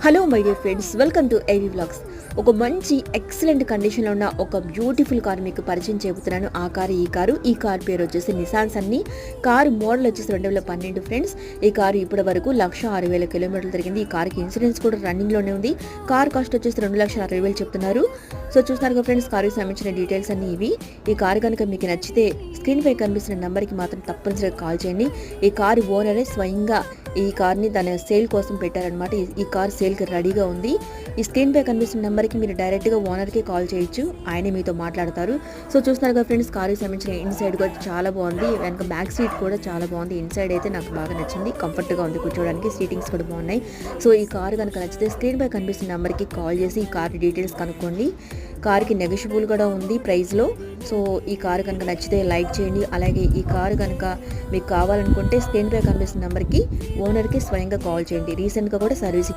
Hello my dear friends, welcome to ఏవి vlogs. ఒక మంచి ఎక్సలెంట్ కండిషన్లో ఉన్న ఒక బ్యూటిఫుల్ కార్ మీకు పరిచయం చెబుతున్నాను. ఈ కార్ పేరు వచ్చేసి నిసాన్ సన్నీ. కారు మోడల్ వచ్చేసి 2012 ఫ్రెండ్స్. ఈ కారు ఇప్పటి వరకు 1,06,000 కిలోమీటర్లు తిరిగింది. ఈ కార్కి ఇన్సూరెన్స్ కూడా రన్నింగ్లోనే ఉంది. కార్ కాస్ట్ వచ్చేసి 2,60,000 చెప్తున్నారు. సో చూస్తున్నారు కదా ఫ్రెండ్స్, కారుకి సంబంధించిన డీటెయిల్స్ అన్ని ఇవి. ఈ కారు కనుక మీకు నచ్చితే స్క్రీన్ పై కనిపిస్తున్న నెంబర్కి మాత్రం తప్పనిసరిగా కాల్ చేయండి. ఈ కారు ఓనరే స్వయంగా ఈ కార్ని తన సేల్ కోసం పెట్టారనమాట. ఈ కార్ సేల్కి రెడీగా ఉంది. ఈ స్క్రీన్ పై కనిపిస్తున్న నెంబర్కి మీరు డైరెక్ట్గా ఓనర్కి కాల్ చేయొచ్చు, ఆయనే మీతో మాట్లాడతారు. సో చూస్తున్నారు కదా ఫ్రెండ్స్, కారుకి సంబంధించిన ఇన్సైడ్ కూడా చాలా బాగుంది. వెనక బ్యాక్ సీట్ కూడా చాలా బాగుంది. ఇన్సైడ్ అయితే నాకు బాగా నచ్చింది, కంఫర్ట్గా ఉంది కూర్చోడానికి. సీటింగ్స్ కూడా బాగున్నాయి. సో ఈ కారు కనుక నచ్చితే స్క్రీన్ పై కనిపిస్తున్న నెంబర్కి కాల్ చేసి ఈ కార్ డీటెయిల్స్ కనుక్కోండి. కార్కి నెగోషియబుల్ కూడా ఉంది ప్రైస్లో. సో ఈ కారు కనుక నచ్చితే లైక్ చేయండి. అలాగే ఈ కారు కనుక మీకు కావాలనుకుంటే స్క్రీన్ పై కనిపిస్తున్న నెంబర్కి ఓనర్కి స్వయంగా కాల్ చేయండి. రీసెంట్గా కూడా సర్వీస్